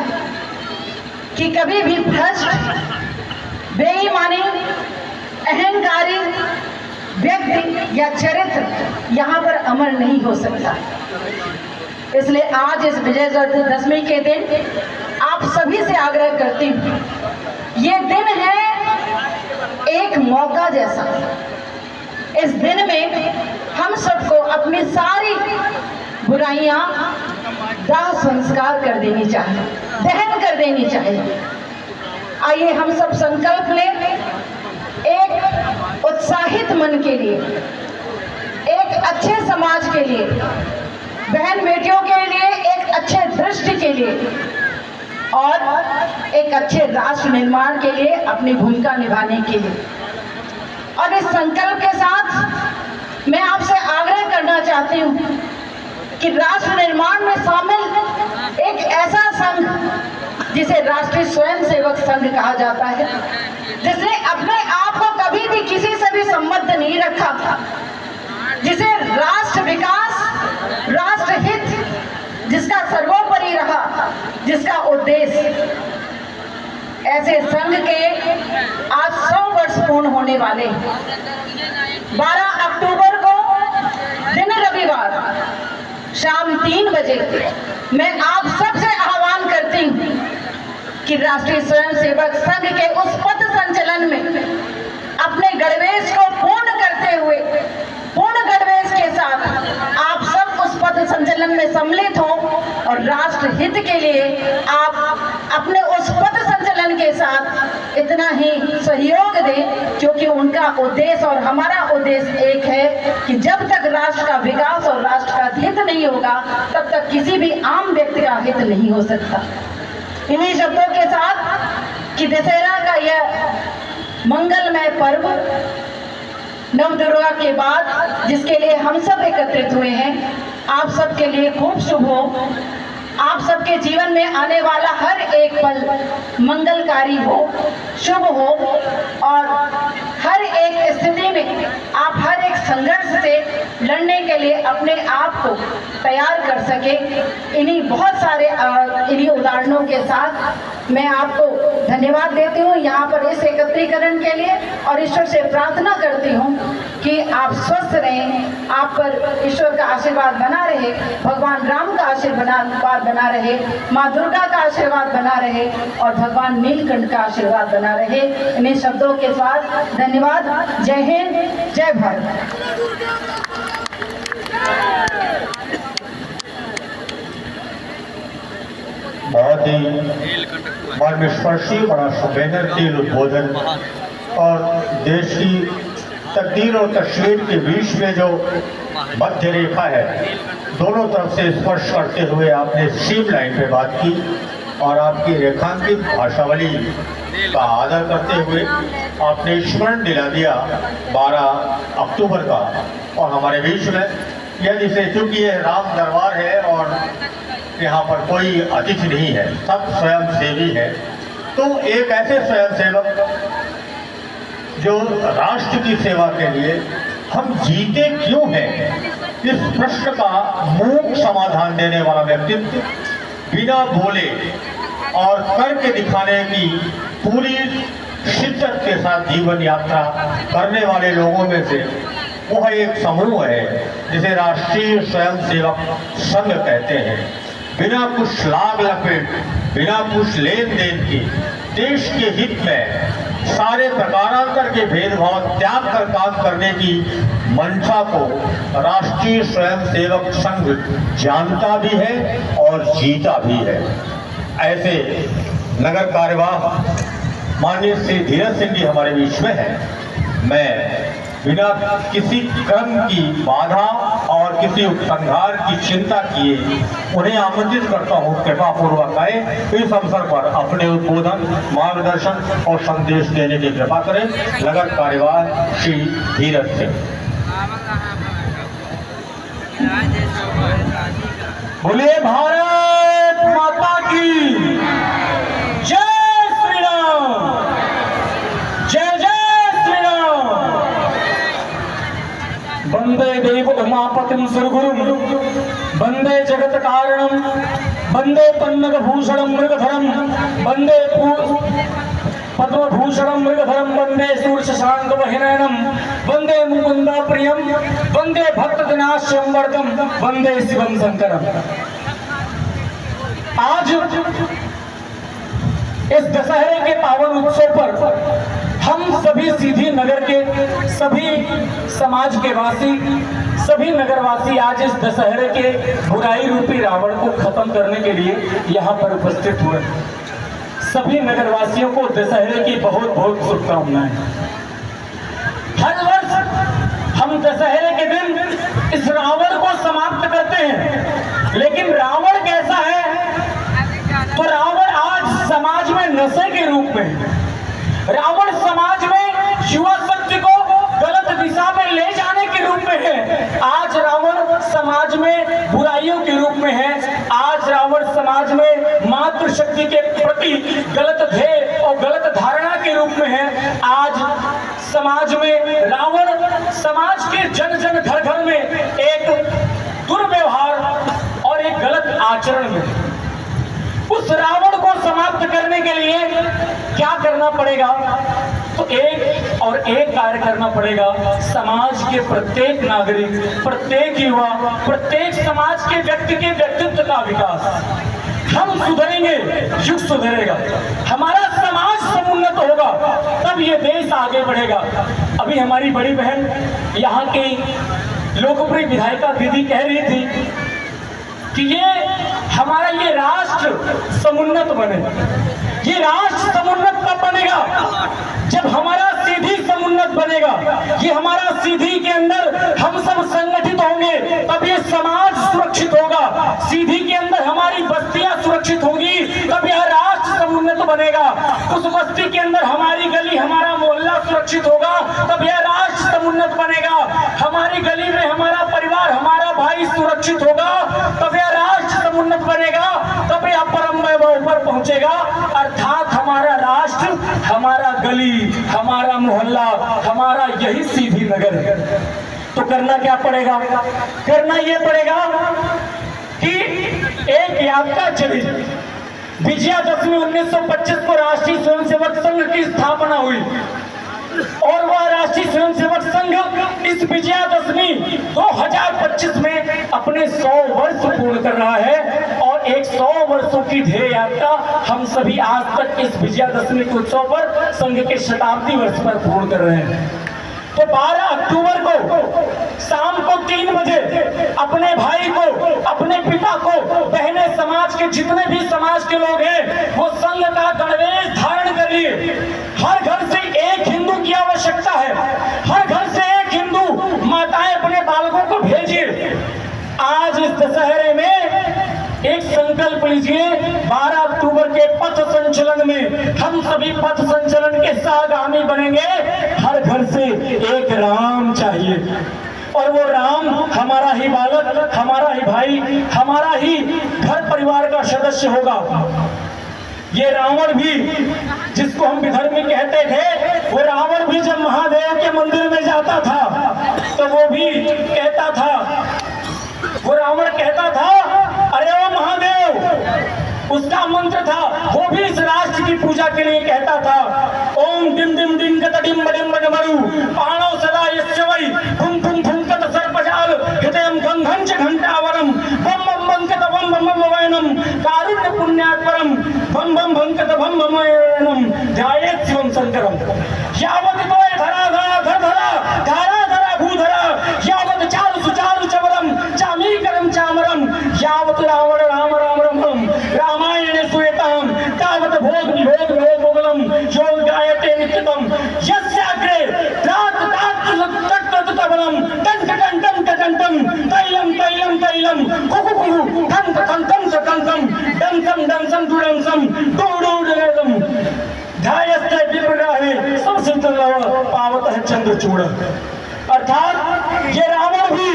कि कभी भी भ्रष्ट, बेईमानी, अहंकारी व्यक्ति या चरित्र यहाँ पर अमर नहीं हो सकता। इसलिए आज इस विजयदशमी के दिन आप सभी से आग्रह करती हूँ, ये दिन है एक मौका जैसा। इस दिन में हम सबको अपनी सारी बुराइयां दाह संस्कार कर देनी चाहिए, दहन कर देनी चाहिए। आइए हम सब संकल्प लें, एक उत्साहित मन के लिए, एक समाज के लिए, बहन बेटियों के लिए एक अच्छे दृष्टि के लिए और एक अच्छे राष्ट्र निर्माण के लिए अपनी भूमिका निभाने के लिए। और इस संकल्प के साथ मैं आपसे आग्रह करना चाहती हूँ कि राष्ट्र निर्माण में शामिल एक ऐसा संघ जिसे राष्ट्रीय स्वयंसेवक संघ कहा जाता है, जिसने अपने आप को कभी भी किसी से भी संबद्ध नहीं रखा था, जिसे राष्ट्र विकास, राष्ट्र हित जिसका सर्वोपरि रहा, जिसका उद्देश्य। ऐसे संघ के आज 100 वर्ष पूर्ण होने वाले हैं। 12 अक्टूबर को दिन रविवार शाम 3 बजे मैं आप सबसे आह्वान करती हूँ कि राष्ट्रीय स्वयंसेवक संघ के उस पथ संचलन में अपने गणवेश को पूर्ण करते हुए, पूर्ण गणवेश के साथ आप सब उस पथ संचलन में सम्मिलित हो और राष्ट्र हित के लिए आप अपने उस पथ संचलन के साथ इतना ही सहयोग दें, क्योंकि उनका उद्देश्य और हमारा उद्देश्य एक है कि जब तक राष्ट्र का विकास और राष्ट्र का हित नहीं होगा, तब तक किसी भी आम व्यक्ति का हित नहीं हो सकता। इन्हीं शब्दों के साथ कि दशहरा का यह मंगलमय पर्व नवदुर्गा के बाद जिसके लिए हम सब एकत्रित हुए हैं, आप सबके लिए खूब शुभ हो। आप सबके जीवन में आने वाला हर एक पल मंगलकारी हो, शुभ हो और हर एक स्थिति में आप हर एक संघर्ष से लड़ने के लिए अपने आप को तैयार कर सके। इन्हीं बहुत सारे इन्हीं उदाहरणों के साथ मैं आपको धन्यवाद देती हूँ यहाँ पर इस एकत्रीकरण के लिए और ईश्वर से प्रार्थना करती हूँ कि आप स्वस्थ रहें, आप पर ईश्वर का आशीर्वाद बना रहे, भगवान राम का आशीर्वाद बना रहे, माँ दुर्गा का आशीर्वाद बना रहे और भगवान नीलकंठ का आशीर्वाद बना रहे। इन्हीं शब्दों के साथ धन्यवाद। जय हिंद, जय भारत। बहुत ही मर्मस्पर्शी, बड़ा संवेदनशील उद्बोधन और देश की तकदीर और तस्वीर के बीच में जो मध्य रेखा है, दोनों तरफ से स्पर्श करते हुए आपने स्ट्रीम लाइन पे बात की और आपकी रेखांकित भाषावली का आदर करते हुए आपने स्मरण दिला दिया 12 अक्टूबर का। और हमारे बीच में यह जिसे, चूँकि ये राम दरबार है और यहाँ पर कोई अतिथि नहीं है, सब स्वयंसेवी है, तो एक ऐसे स्वयंसेवक जो राष्ट्र की सेवा के लिए हम जीते क्यों हैं, इस प्रश्न का मूक समाधान देने वाला व्यक्तित्व, बिना बोले और करके दिखाने की पूरी शिद्दत के साथ जीवन यात्रा करने वाले लोगों में से वह एक समूह है जिसे राष्ट्रीय स्वयंसेवक संघ कहते हैं। बिना कुछ लाग लपेट, बिना कुछ लेन देन की, देश के हित में सारे प्रकारांतर के भेदभाव त्याग कर काम करने की मंशा को राष्ट्रीय स्वयंसेवक संघ जानता भी है और जीता भी है। ऐसे नगर कार्यवाह माननीय श्री धीरज सिंह जी हमारे बीच में है। मैं बिना किसी क्रम की बाधा और किसी उपसंहार की चिंता किए उन्हें आमंत्रित करता हूँ कृपा पूर्वक आए, इस अवसर पर अपने उद्बोधन, मार्गदर्शन और संदेश देने की कृपा करें। नगर कार्यवाह श्री धीरज सिंह। बोलिए भारत माता की जय। श्री राम, जय जय श्री राम। वंदे देव उमापतिं सुरगुरुं, वंदे जगत कारणं, वंदे पन्नग भूषणं मृगधरं, वंदे पद्मभूषणं मृगधरं, वंदे सूर्यशशांक वहिनयनं, वंदे मुकुंदा प्रियं, वंदे भक्तजनाश्रयं वरदं, वंदे शिवं शंकरं। आज इस दशहरे के पावन उत्सव पर हम सभी सीधी नगर के सभी समाज के वासी, सभी नगरवासी आज इस दशहरे के बुराई रूपी रावण को खत्म करने के लिए यहाँ पर उपस्थित हुए। सभी नगरवासियों को दशहरे की बहुत बहुत शुभकामनाएं। हर वर्ष हम दशहरे के दिन इस रावण लेकिन रावण कैसा है? तो रावण आज समाज में नशे के रूप में है। रावण समाज में युवा शक्ति को गलत दिशा में ले जाने के रूप में है। आज रावण समाज में बुराइयों के रूप में है। आज रावण समाज में मातृशक्ति के प्रति गलत ध्येय और गलत धारणा के रूप में है। आज समाज में रावण समाज के जन जन घर घर में एक दुर्व्यवहार और एक गलत आचरण में। उस रावण को समाप्त करने के लिए क्या करना पड़ेगा? तो एक और एक कार्य करना पड़ेगा। समाज के प्रत्येक नागरिक, प्रत्येक युवा, प्रत्येक समाज के व्यक्ति के व्यक्तित्व का विकास। हम सुधरेंगे, युग सुधरेगा, हमारा समाज समुन्नत होगा, तब ये देश आगे बढ़ेगा। अभी हमारी बड़ी बहन यहाँ की लोकप्रिय विधायिका दीदी कह रही थी कि हमारा ये राष्ट्र समुन्नत बने। ये राष्ट्र समुन्नत कब बनेगा? जब हमारा सीधी समुन्नत बनेगा। ये हमारा सीधी के अंदर हम सब संगठित होंगे, तब ये समाज सुरक्षित होगा। सीधी के अंदर हमारी बस्तियां सुरक्षित होगी, तब यह राष्ट्र समुन्नत बनेगा। उस बस्ती के अंदर हमारी गली, हमारा मोहल्ला सुरक्षित होगा, तब यह राष्ट्र समुन्नत बनेगा। हमारी गली में हमारा परिवार, हमारा भाई सुरक्षित होगा, तब यह राष्ट्र समुन्नत बनेगा, तब यह परम वैभव पर पहुंचेगा। अर्थात हमारा राष्ट्र, हमारा गली, हमारा मोहल्ला, हमारा यही सीधी नगर है। तो करना क्या पड़ेगा? करना यह पड़ेगा कि एक यात्रा चली। विजयादशमी 1925 को राष्ट्रीय स्वयंसेवक संघ की स्थापना हुई और वह राष्ट्रीय स्वयंसेवक संघ इस विजयादशमी 2025 में अपने 100 वर्ष पूर्ण कर रहा है। और एक 100 वर्षों की ध्येय यात्रा हम सभी आज तक इस विजयादशमी के उत्सव पर संघ के शताब्दी वर्ष पर पूर्ण कर रहे हैं। तो 12 अक्टूबर को शाम को 3 बजे अपने भाई को, अपने पिता को, बहने, समाज के जितने भी समाज के लोग हैं, वो संघ का गणवेश धारण करिए। हर घर से एक हिंदू की आवश्यकता है। हर घर से एक हिंदू माताएं अपने बालकों को भेजिए। आज इस दशहरे में एक संकल्प लीजिए, 12 अक्टूबर के पथ संचलन में हम सभी पथ संचलन के सहगामी बनेंगे। हर घर से एक राम चाहिए और वो राम हमारा ही बालक, हमारा ही भाई, हमारा ही घर परिवार का सदस्य होगा। ये रावण भी, जिसको हम विधर्मी कहते थे, वो रावण भी जब महादेव के मंदिर में जाता था तो वो भी कहता था, वो रावण कहता था, अरे ओ महादेव, उसका मंत्र था। वो भी इस राष्ट्र की पूजा के लिए कहता था, ओम डिम डिम डिम कत डिम डिम मरु पाणो सदा यस्य वै फुम फुम फुम कत सर्पजाल हृदयं गंधं च घंटावरम बम बम बम कत बम बम बम वैनम कारुण्य पुण्यात्परम बम बम बम कत बम बम वैनम ध्यायेत् शिवं शंकरम। यावत् तोय धरा धरा धरा धारा धरा भूधरा यावत् चारु सुचारु चवरम चामीकरम चामरम यावत् रावण राम राम रमम रामायणे सुयताम तावत् भोग विभोग विभोगम योग गायते नित्यतम यस्याग्रे तात तात तत् तबलम टंक टंटम टंटम तैलम तैलम तैलम कुकुकु टंक टंटम टंटम डंसम डंसम दुडंसम डोडोडम ध्यायस्ते विप्रगाहे संसिद्धलव पावतः चंद्रचूड़। अर्थात ये रावण भी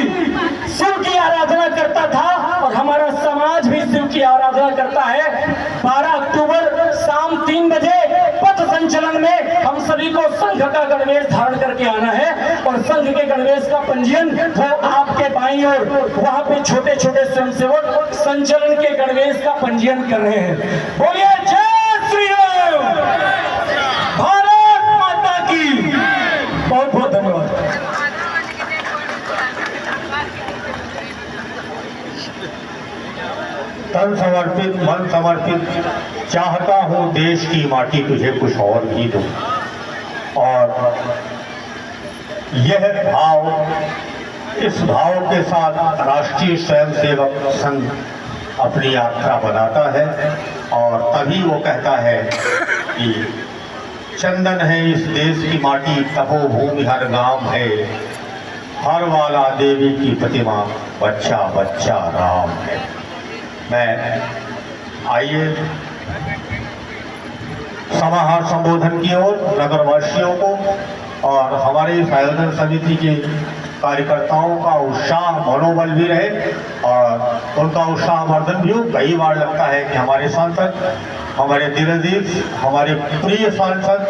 शिव की आराधना करता था और हमारा समाज भी शिव की आराधना करता है। 12 अक्टूबर शाम 3 बजे पथ संचलन में हम सभी को संघ का गणवेश धारण करके आना है और संघ के गणवेश का पंजीयन वो आपके बाईं ओर वहां पे छोटे छोटे स्वयंसेवक संचलन के गणवेश का पंजीयन कर रहे हैं। बोलिए जय श्री राम, भारत माता की। बहुत बहुत धन्यवाद। तन समर्पित, मन समर्पित, चाहता हूँ देश की माटी तुझे कुछ और भी दूं। और यह भाव, इस भाव के साथ राष्ट्रीय स्वयंसेवक संघ अपनी यात्रा बनाता है और तभी वो कहता है कि चंदन है इस देश की माटी, तपोभूमि हर गांव है, हर वाला देवी की प्रतिमा, बच्चा बच्चा राम है। मैं आइए समाहार संबोधन की ओर नगरवासियों को और हमारी इस आयोजन समिति के कार्यकर्ताओं का उत्साह मनोबल भी रहे और उनका उत्साह वर्धन भी हो। कई बार लगता है कि हमारे सांसद, हमारे दिलअजीज, हमारे प्रिय सांसद,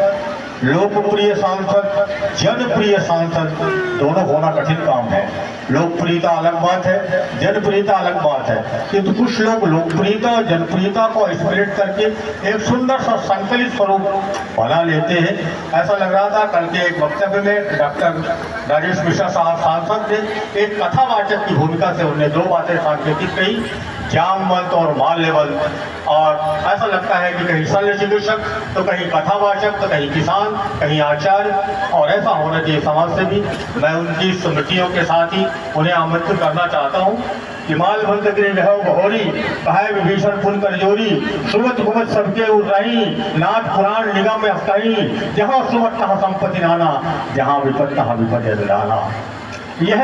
लोकप्रिय सांसद, जनप्रिय सांसद दोनों होना कठिन काम है। लोकप्रियता अलग बात है, जनप्रियता अलग बात है, किंतु कुछ लोग लोकप्रियता और जनप्रियता को स्प्लिट करके एक सुंदर सा संकलित स्वरूप बना लेते हैं। ऐसा लग रहा था कल के एक वक्तव्य में डॉक्टर राजेश मिश्रा साहब सांसद ने एक कथावाचक की भूमिका से उन्हें दो बातें सांकेतिक कही, जामवंत और माल्यवंत। और ऐसा लगता है कि कहीं शल्य चिकित्सक तो कहीं कथावाचक तो कहीं किसान, कहीं आचार्य, और ऐसा होना चाहिए समाज से भी। मैं उनकी स्मृतियों के साथ ही उन्हें आमंत्रित करना चाहता हूँ कि मालवंत गृह गहव बहोरी, कहे विभीषण पुन कर जोरी, सुमत कुमत सबके उर्राही, नाथ पुराण निगम में हस्ताई, जहाँ सुमत तहाँ संपत्ति नाना, जहाँ विपद तहाँ विपद लाना। यह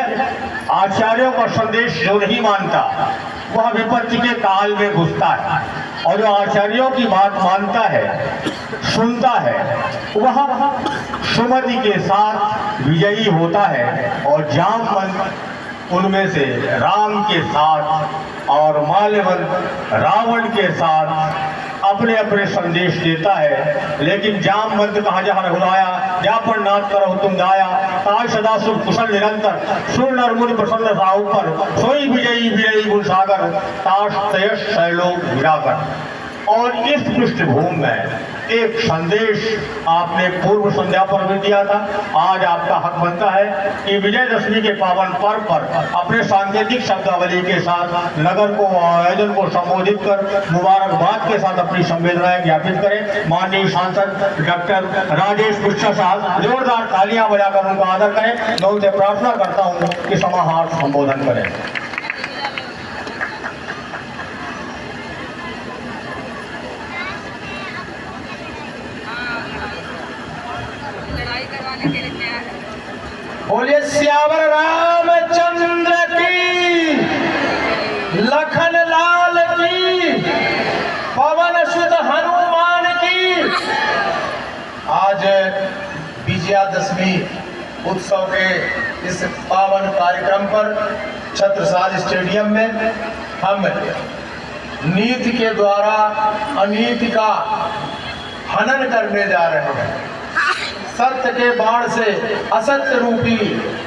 आचार्यों का संदेश जो नहीं मानता वह विपत्ति के काल में घुसता है, और जो आचार्यों की बात मानता है, सुनता है, वह सुमति के साथ विजयी होता है। और जामवंत उनमें से राम के साथ और माल्यवंत रावण के साथ अपने अपने संदेश देता है। लेकिन जामवंत कहा जहाँ रघुराया, जा पर नाथ करो तुम दाया, ताज सदा सुख कुशल निरंतर, सुर नर मुनि प्रसन्न साहु पर, सोई विजयी विजयी गुण सागर, ताश तयश शैलोक विराकर। और इस पृष्ठभूमि में एक संदेश आपने पूर्व संध्या पर भी दिया था। आज आपका हक बनता है कि विजयदशमी के पावन पर्व पर अपने सांकेतिक शब्दावली के साथ नगर को, आयोजन को संबोधित कर मुबारकबाद के साथ अपनी संवेदनाएं ज्ञापित करें। माननीय सांसद डॉक्टर राजेश मिश्रा साहब जोरदार तालियां बजाकर उनका आदर करें। मैं उनसे प्रार्थना करता हूं कि समाहार संबोधन करें। बोलिए श्यावर रामचंद्र की, लखन लाल की, पवन सुत हनुमान की। आज विजयादशमी उत्सव के इस पावन कार्यक्रम पर छत्रसाल स्टेडियम में हम नीति के द्वारा अनीति का हनन करने जा रहे हैं। सत्य के बाण से असत्य रूपी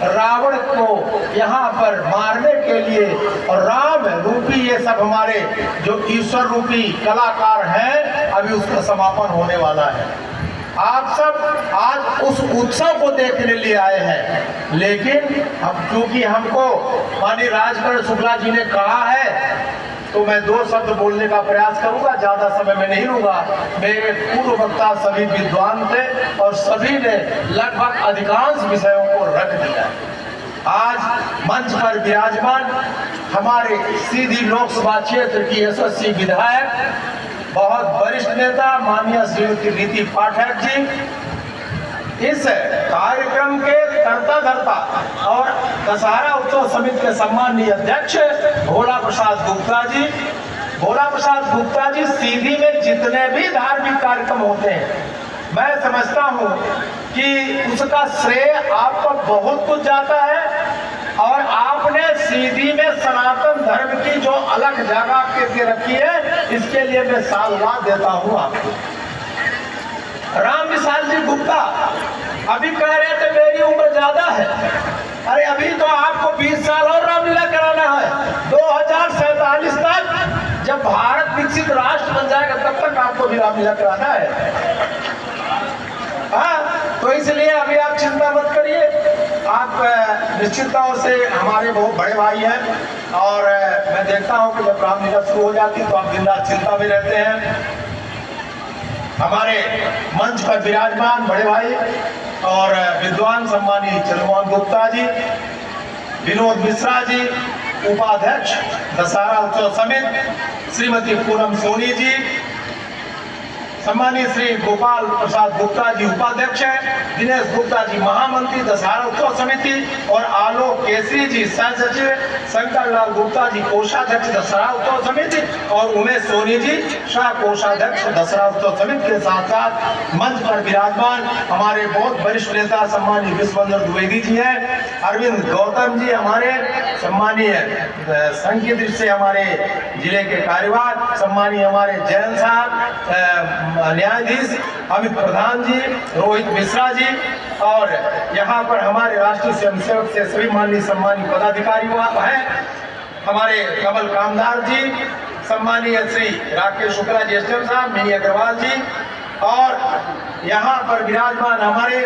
रावण को यहाँ पर मारने के लिए, और राम रूपी ये सब हमारे जो ईश्वर रूपी कलाकार हैं, अभी उसका समापन होने वाला है। आप सब आज उस उत्सव को देखने लिए आए हैं, लेकिन अब क्योंकि हमको माननीय राजकरण शुक्ला जी ने कहा है तो मैं दो शब्द बोलने का प्रयास करूंगा, ज्यादा समय में नहीं लूंगा। मेरे पूर्व वक्ता सभी विद्वान थे और सभी ने लगभग अधिकांश विषयों को रख दिया। आज मंच पर विराजमान हमारे सीधी लोकसभा क्षेत्र की यशस्वी विधायक, बहुत वरिष्ठ नेता माननीय श्रीमती रीति पाठक जी, इस कार्यक्रम के कर्ता धर्ता और दशहरा उत्सव समिति के सम्माननीय अध्यक्ष भोला प्रसाद गुप्ता जी। भोला प्रसाद गुप्ता जी, सीधी में जितने भी धार्मिक कार्यक्रम होते हैं, मैं समझता हूँ कि उसका श्रेय आपको बहुत कुछ जाता है, और आपने सीधी में सनातन धर्म की जो अलग जगह के रखी है, इसके लिए मैं साधुवाद देता हूँ आपको। राम विशाल जी गुप्ता अभी कह रहे थे मेरी उम्र ज्यादा है। अरे अभी तो आपको 20 साल और रामलीला कराना है। 2047 तक जब भारत विकसित राष्ट्र बन जाएगा तब तक आपको भी रामलीला कराना है। हाँ, तो इसलिए अभी आप चिंता मत करिए। आप निश्चित तौर से हमारे बहुत बड़े भाई हैं, और मैं देखता हूँ कि जब रामलीला शुरू हो जाती है तो आप दिन रात चिंता में रहते हैं। हमारे मंच पर विराजमान बड़े भाई और विद्वान सम्मानित चंद्रमोहन गुप्ता जी, विनोद मिश्रा जी, उपाध्यक्ष दशहरा उत्सव समिति श्रीमती पूनम सोनी जी, सम्मानित श्री गोपाल प्रसाद गुप्ता जी उपाध्यक्ष हैं, दिनेश गुप्ता जी महामंत्री दशहरा उत्सव समिति और आलोक केसरी जी सह सचिव, शंकर लाल गुप्ता जी कोषाध्यक्ष दशहरा उत्सव समिति और उमेश सोनी जी शाह कोषाध्यक्ष दशहरा उत्सव समिति के साथ साथ मंच पर विराजमान हमारे बहुत वरिष्ठ नेता सम्मानीय विश्वबंधु द्विवेदी जी हैं, अरविंद गौतम जी हमारे सम्मानीय संघ की दृष्टि से हमारे जिले के कार्यवाह, सम्मानीय हमारे जैन साहब न्यायाधीश अमित प्रधान जी, रोहित मिश्रा जी और यहाँ पर हमारे राष्ट्रीय स्वयंसेवक से सभी माननीय सम्मानित पदाधिकारी हैं, हमारे कमल कामदार जी, सम्मानीय श्री राकेश शुक्ला जी एसडीएम साहब, मिनी अग्रवाल जी और यहाँ पर विराजमान हमारे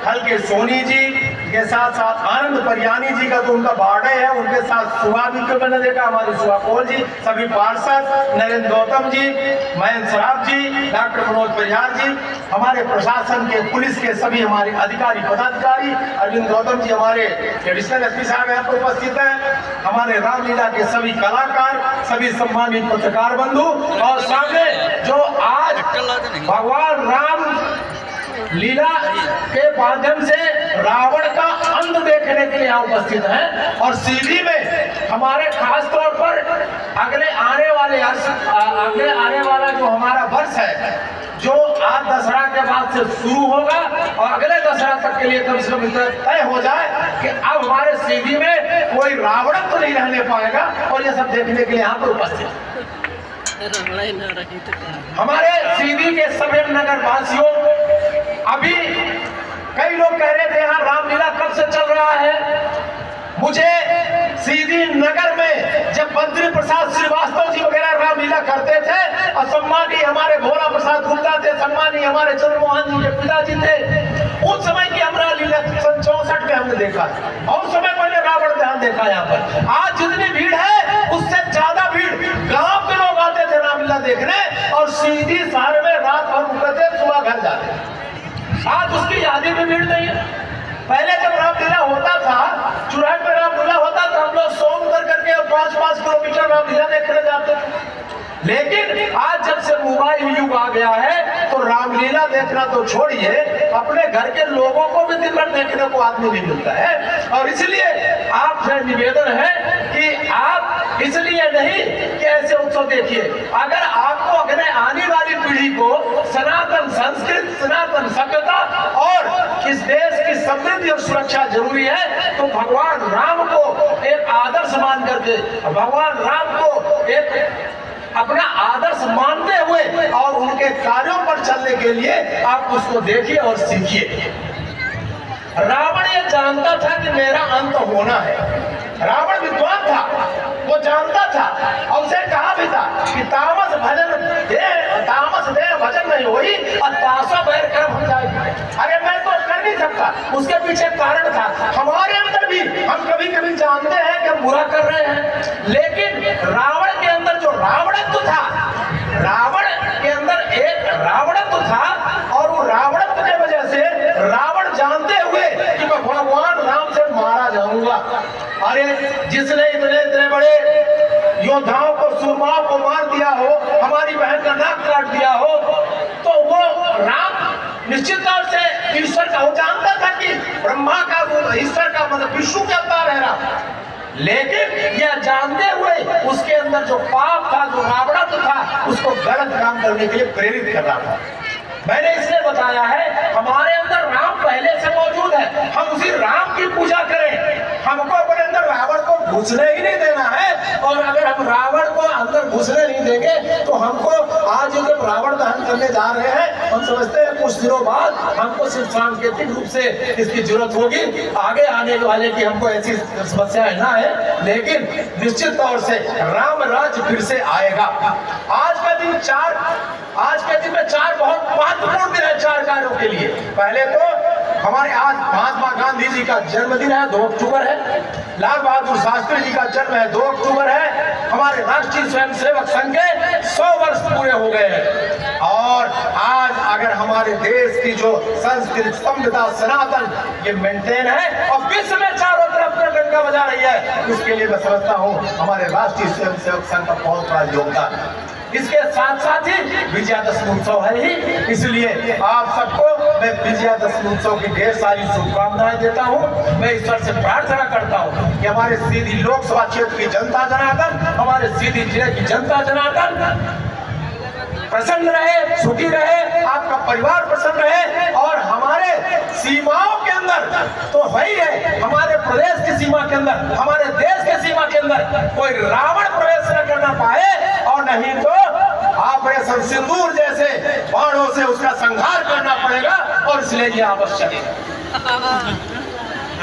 हल्के सोनी जी के साथ साथ आनंद परियानी जी का तो उनका बर्थडे है, उनके साथ सुहा भी को मैंने देखा, हमारे सुहा कोल जी, सभी पार्षद, नरेंद्र गौतम जी, महेंद्र सराफ जी, डॉक्टर मनोज परिहार जी, हमारे प्रशासन के पुलिस के सभी हमारे अधिकारी पदाधिकारी, अरविंद गौतम जी हमारे एडिशनल एसपी साहब यहाँ पर उपस्थित हैं, हमारे रामलीला के सभी कलाकार, सभी सम्मानित पत्रकार बंधु और सामने जो आज भगवान राम लीला के माध्यम से रावण का अंत देखने के लिए यहाँ उपस्थित हैं और सीधी में हमारे खास तौर पर अगले आने वाला जो हमारा वर्ष है, जो आज दशहरा के बाद से शुरू होगा और अगले दशहरा तक के लिए कम से कम तय हो जाए कि अब हमारे सीधी में कोई रावण तो नहीं रहने पाएगा और ये सब देखने के लिए यहाँ पर उपस्थित हमारे सीधी के सभी नगर वासियों, अभी कई लोग कह रहे थे यहाँ रामलीला कब से चल रहा है। मुझे सीधी नगर में जब मंत्री प्रसाद श्रीवास्तव जी वगैरह रामलीला करते थे और सम्मानीय हमारे भोला प्रसाद गुप्ता थे, सम्मानीय हमारे चंद्रमोहन जी के पिताजी थे, उस समय की हम रामलीला 64 में हमने देखा और उस समय पहले रावण दहन देखा। यहाँ पर आज जितनी भीड़ है उससे ज्यादा भीड़ गांव के लोग आते थे रामलीला देखने और सीधी शहर में रात भर रुकते, सुबह घर जाते। आज उसकी यादी में भीड़ नहीं है। पहले जब रामलीला होता था, चुराहे में रामलीला होता था, हम लोग सोम उतर करके 5-5 किलोमीटर रामलीला देखने जाते थे। लेकिन आज जब से मोबाइल युग आ गया है तो रामलीला देखना तो छोड़िए, अपने घर के लोगों को भी दिन भर देखने को आदमी नहीं मिलता है। और इसलिए आपसे निवेदन है कि आप इसलिए नहीं कि ऐसे उत्सव देखिए, अगर आपको अगले आने वाली पीढ़ी को सनातन संस्कृति, सनातन सभ्यता और इस देश की समृद्धि और सुरक्षा जरूरी है तो भगवान राम को एक आदर्श मान करके, भगवान राम को एक अपना आदर्श मानते हुए और उनके कार्यों पर चलने के लिए आप उसको देखिए और सीखिए। रावण ये जानता था कि मेरा अंत होना है। रावण विद्वान था, वो जानता था और उसे कहा भी था कि तामस दे भजन नहीं हुई और तासा बैर कर्म हो जाएगी। अरे मैं तो कर नहीं सकता, उसके पीछे कारण था। हमारे अंदर भी हम कभी कभी जानते हैं कि हम बुरा कर रहे हैं, लेकिन रावण के अंदर जो रावणत्व था, रावण के अंदर एक रावणत्व था और वो रावणत्व की वजह से रावण जानते हुए कि मैं भगवान राम से मारा जाऊंगा। अरे जिसने इतने बड़े योद्धाओं को, सूरमाओं को मार दिया हो, हमारी बहन का नाक काट दिया हो, तो वो राम निश्चित तौर से ईश्वर का, वो जानता था कि ब्रह्मा का, ईश्वर का मतलब विष्णु के अवतार है राम। लेकिन यह जानते हुए उसके अंदर जो पाप था, जो रावणत्व था, उसको गलत काम करने के लिए प्रेरित कर रहा था। मैंने इसलिए बताया है हमारे अंदर राम पहले से मौजूद है, हम उसी राम की पूजा करें। हमको अपने अंदर रावण को घुसने ही नहीं देना है और अगर हम रावण को अंदर घुसने नहीं देंगे तो हमको आज जब रावण दहन करने जा रहे हैं, हम समझते हैं कुछ दिनों बाद हमको सिर्फ सांकेतिक रूप से इसकी जरूरत होगी, आगे आने वाले की हमको ऐसी समस्याएं ना है, लेकिन निश्चित तौर से राम राज्य फिर से आएगा। आज के दिन में चार बहुत महत्वपूर्ण दिन है 4 कार्यों के लिए। पहले तो हमारे आज महात्मा गांधी जी का जन्मदिन है, 2 अक्टूबर है। लाल बहादुर शास्त्री जी का जन्म है, 2 अक्टूबर है। हमारे राष्ट्रीय स्वयंसेवक संघ के 100 वर्ष पूरे हो गए हैं। और आज अगर हमारे देश की जो संस्कृति, सभ्यता, सनातन ये मेंटेन है और विश्व में चारों तरफ डंका बजा रही है, उसके लिए मैं समझता हूँ हमारे राष्ट्रीय स्वयंसेवक संघ का बहुत बड़ा योगदान है। इसके साथ साथ ही विजयादशमी उत्सव है ही, इसलिए आप सबको मैं विजयादशमी उत्सव की ढेर सारी शुभकामनाएं देता हूं। मैं ईश्वर से प्रार्थना करता हूं कि हमारे सीधी लोकसभा क्षेत्र की जनता जनार्दन, हमारे सीधी जिले की जनता जनार्दन प्रसन्न रहे, सुखी रहे, आपका परिवार प्रसन्न रहे और हमारे सीमाओं के अंदर तो वही है, हमारे प्रदेश की सीमा के अंदर, हमारे देश के सीमा के अंदर कोई रावण प्रवेश न करना पाए, और नहीं तो ऑपरेशन सिंदूर जैसे बाणों से उसका संहार करना पड़ेगा, और इसलिए ये आवश्यक है।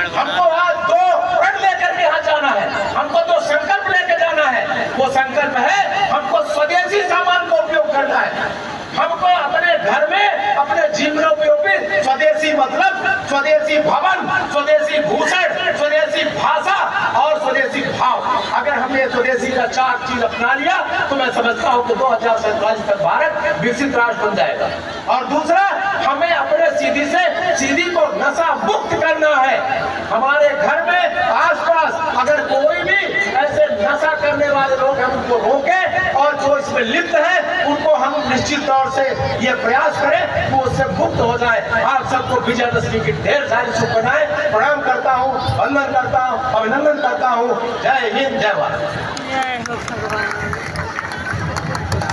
हमको आज दो प्रण लेकर के यहाँ जाना है, हमको दो संकल्प लेकर जाना है। वो संकल्प है हमको स्वदेशी सामान का उपयोग करना है, हमको अपने घर में अपने जीवनोपयोगी स्वदेशी मतलब स्वदेशी भवन, स्वदेशी भूषण, स्वदेशी भाषा और स्वदेशी भाव, अगर हमने स्वदेशी का 4 चीज अपना लिया तो मैं समझता हूँ कि 2047 तक भारत विकसित राष्ट्र बन जाएगा। और दूसरा, हमें अपने सीधी को नशा मुक्त करना है। हमारे घर में आसपास अगर कोई भी ऐसे नशा करने वाले लोग हैं उनको रोकें, और जो इसमें लिप्त है उनको हम निश्चित तौर से ये प्रयास करें कि वो उससे मुक्त हो जाए। आप सबको विजयादशमी की ढेर सारी शुभकामनाएं, प्रणाम करता हूँ, वंदन करता हूँ, अभिनंदन करता हूँ। जय हिंद, जय भारत।